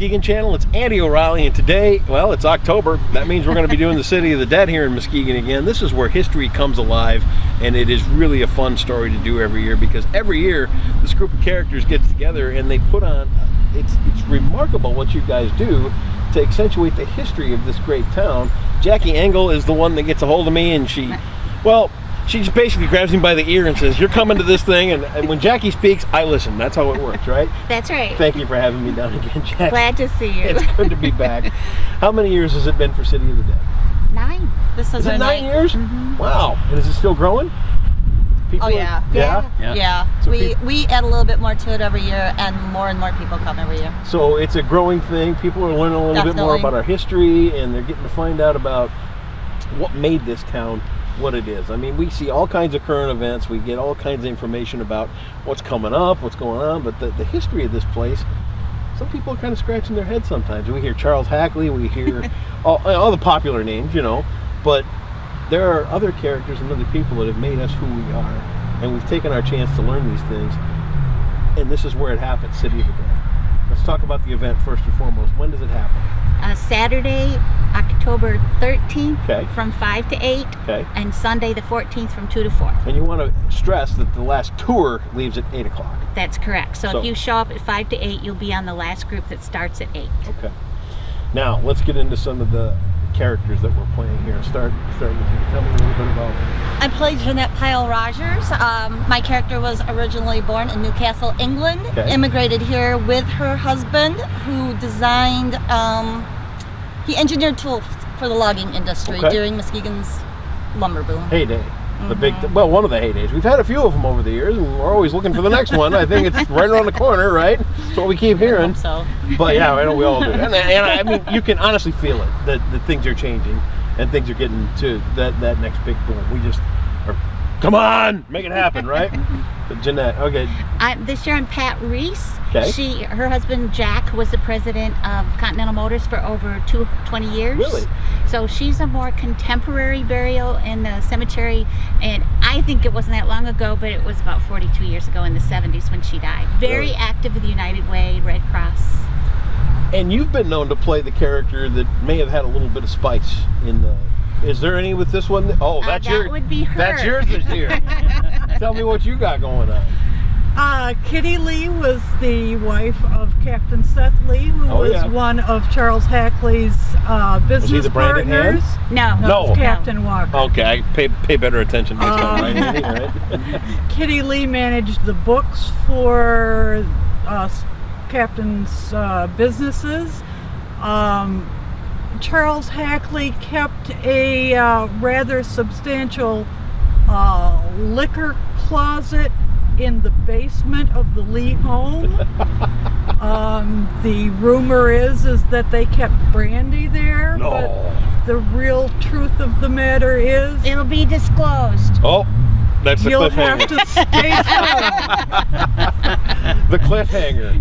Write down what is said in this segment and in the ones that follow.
Muskegon channel. It's Andy O'Reilly, and today, well, it's October. That means we're going to be doing the City of the Dead here in Muskegon again. This is where history comes alive, and it is really a fun story to do every year, because every year this group of characters gets together and they put on, it's remarkable what you guys do to accentuate the history of this great town. Jackie Engel is the one that gets a hold of me, and she just basically grabs me by the ear and says, "You're coming to this thing," and when Jackie speaks, I listen. That's how it works, right? That's right. Thank you for having me down again, Jackie. Glad to see you. It's good to be back. How many years has it been for City of the Dead? 9. This is it 9 years? Mm-hmm. Wow. And is it still growing? People Yeah. So we add a little bit more to it every year, and more people come every year. So it's a growing thing. People are learning a little bit more about our history, and they're getting to find out about what made this town what it is. I mean, we see all kinds of current events. We get all kinds of information about what's coming up, what's going on, but the history of this place, some people are kind of scratching their heads sometimes. We hear Charles Hacklin, we hear all the popular names, you know, but there are other characters and other people that have made us who we are, and we've taken our chance to learn these things, and this is where it happens, City of the Dead. Let's talk about the event first and foremost. When does it happen? Saturday, October 13th, okay, from 5 to 8, okay, and Sunday the 14th from 2 to 4. And you want to stress that the last tour leaves at 8 o'clock. That's correct. So if you show up at 5 to 8, you'll be on the last group that starts at 8. Okay. Now, let's get into some of the characters that we're playing here. Start with you. Tell me a little bit about it. I played Jeanette Pyle Rogers. My character was originally born in Newcastle, England. Okay. Immigrated here with her husband, who designed, he engineered tools for the logging industry during Muskegon's lumber boom. Heyday. The big, well, one of the heydays. We've had a few of them over the years, and we're always looking for the next one. I think it's right around the corner, right? That's what we keep hearing. I hope so. But yeah, I know we all do. And I mean, you can honestly feel it, that things are changing and things are getting to that next big boom. We just are, come on, make it happen, right? But Jeanette, okay. This year I'm Pat Reese. Okay. Her husband Jack was the president of Continental Motors for over 20 years. Really? So she's a more contemporary burial in the cemetery, and I think it wasn't that long ago, but it was about 42 years ago in the 70s when she died. Very active with the United Way, Red Cross. And you've been known to play the character that may have had a little bit of spice in the... Is there any with this one? Oh, that's yours. That would be her. That's yours this year. Tell me what you got going on. Kitty Lee was the wife of Captain Seth Lee, who was one of Charles Hackley's business was he the branded partners. Hand? No. Captain Walker. Okay, I pay better attention next time, right? Kitty Lee managed the books for Captain's businesses. Charles Hacklin kept a rather substantial liquor closet in the basement of the Lee home. The rumor is that they kept brandy there, but the real truth of the matter is it'll be disclosed. Oh, that's the you'll cliffhanger. have to stay tuned. The cliffhanger.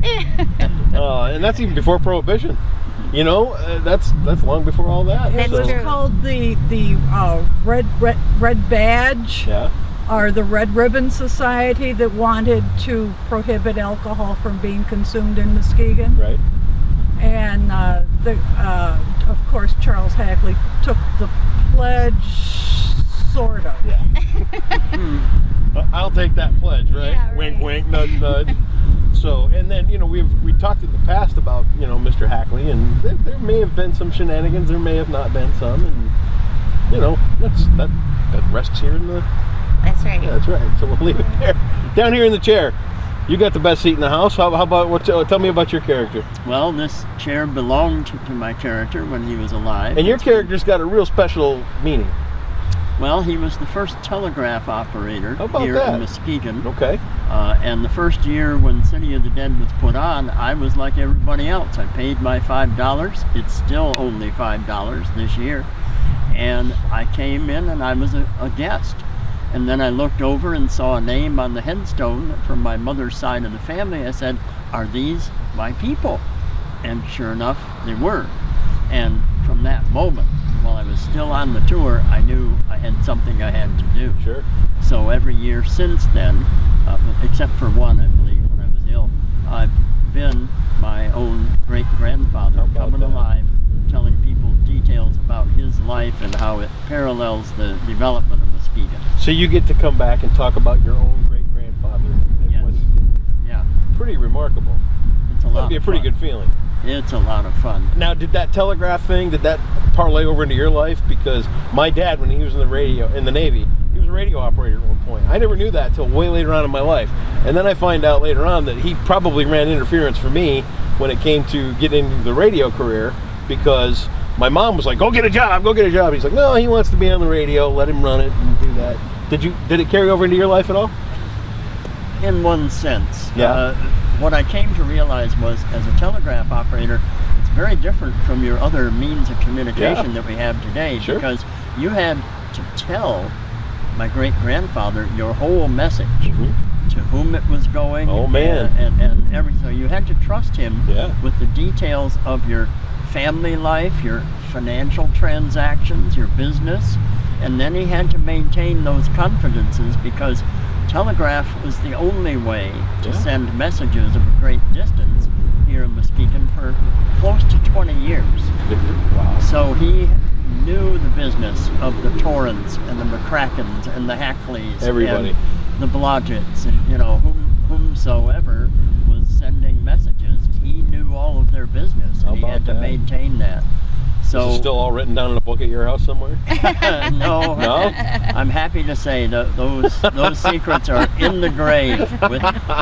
And that's even before Prohibition. You know, that's long before all that. That's It was called the Red Badge. Yeah. Or the Red Ribbon Society, that wanted to prohibit alcohol from being consumed in Muskegon. Right. And of course, Charles Hacklin took the pledge, sort of. Yeah. I'll take that pledge, right? Yeah, right. Wink, wink, nudge, nudge. So, and then, you know, we talked in the past about, you know, Mr. Hacklin, and there may have been some shenanigans, there may have not been some, and, you know, that rests here in the... That's right. Yeah, that's right. So we'll leave it there. Down here in the chair, you got the best seat in the house. How about tell me about your character? Well, this chair belonged to my character when he was alive. And your character's got a real special meaning. Well, he was the first telegraph operator here in Muskegon. Okay. And the first year when City of the Dead was put on, I was like everybody else. I paid my $5. It's still only $5 this year. And I came in and I was a guest. And then I looked over and saw a name on the headstone from my mother's side of the family. I said, "Are these my people?" And sure enough, they were. And from that moment, while I was still on the tour, I knew I had something I had to do. Sure. So every year since then, except for one, I believe, when I was ill, I've been my own great-grandfather coming alive, telling people details about his life and how it parallels the development of Muskegon. So you get to come back and talk about your own great-grandfather and Yes. what he did. Yeah, Pretty remarkable. it's a lot. That'd be a pretty good feeling. It's a lot of fun. Now, did that telegraph thing, did that parlay over into your life? Because my dad, when he was in the Navy, he was a radio operator at one point. I never knew that till way later on in my life. And then I find out later on that he probably ran interference for me when it came to getting into the radio career, because my mom was like, go get a job, go get a job. He's like, no, he wants to be on the radio, let him run it and do that. Did it carry over into your life at all? In one sense. Yeah. What I came to realize was, as a telegraph operator, it's very different from your other means of communication that we have today. Sure. Because you had to tell my great-grandfather your whole message, to whom it was going. Oh, man. And everything. So you had to trust him Yeah. with the details of your family life, your financial transactions, your business. And then he had to maintain those confidences, because telegraph was the only way to send messages of a great distance here in Muskegon for close to 20 years. Wow. So he knew the business of the Torrens and the McCrackens and the Hackleys, Everybody. and the Blodgetts, and whomsoever was sending messages. He knew all of their business, How and he about had to that? maintain that. So Is it still all written down in a book at your house somewhere? no, No? I'm happy to say that those secrets are in the grave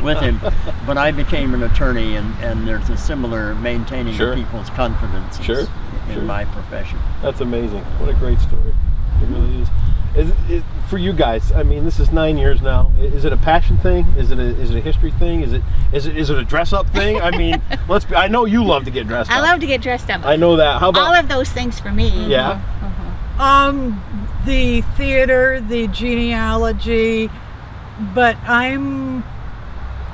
with him. But I became an attorney, and there's a similar maintaining Sure. of people's confidence Sure. in my profession. That's amazing. What a great story. It really is. For you guys, I mean, this is 9 years now. Is it a passion thing? Is it a history thing? Is it a dress up thing? I mean, I know you love to get dressed up. I love to get dressed up. I know that. How about all of those things for me. Yeah. The theater, the genealogy, but I'm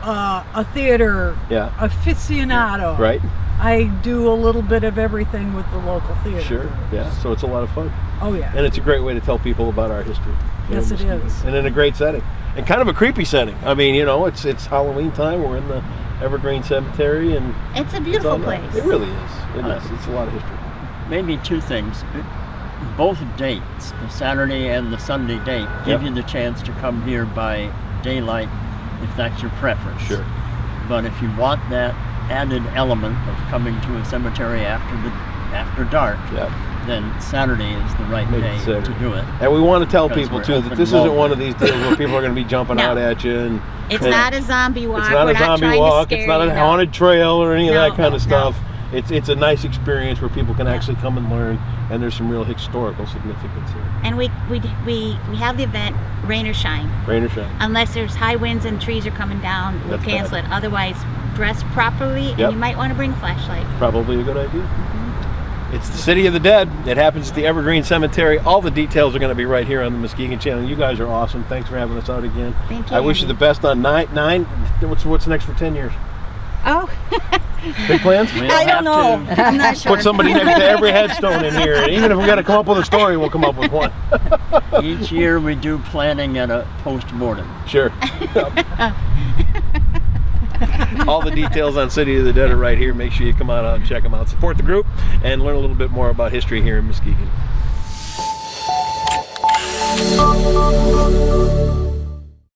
a theater aficionado. Right. I do a little bit of everything with the local theater. Sure. Yeah. So it's a lot of fun. Oh yeah. And it's a great way to tell people about our history. Yes, it is. And in a great setting. And kind of a creepy setting. I mean, it's Halloween time. We're in the Evergreen Cemetery, and It's a beautiful place. It really is. It is. It's a lot of history. Maybe two things. Both dates, the Saturday and the Sunday date, give you the chance to come here by daylight if that's your preference. Sure. But if you want that added element of coming to a cemetery after dark, then Saturday is the right day to do it. And we want to tell Because people we're too that open this isn't longer. one of these deals where people are going to be jumping No. out at you. And It's not a zombie walk. It's not We're a zombie trying walk. To It's scare not a you, no. haunted trail or any of that kind of No. stuff. It's a nice experience where people can actually come and learn, and there's some real historical significance here. And we have the event rain or shine. Rain or shine. Unless there's high winds and trees are coming down, we'll That's cancel bad. it. Otherwise, dress properly, and you might want to bring a flashlight. Probably a good idea. It's the City of the Dead. It happens at the Evergreen Cemetery. All the details are going to be right here on the Muskegon Channel. You guys are awesome. Thanks for having us out again. Thank you. I wish you the Andy. best on 9. What's next for 10 years? Oh, Big plans? We'll I don't have know. to- I'm not sure. Put somebody next to every headstone in here. And even if we got to come up with a story, we'll come up with one. Each year we do planning at a post-mortem. Sure. All the details on City of the Dead are right here. Make sure you come on out and check them out. Support the group and learn a little bit more about history here in Muskegon.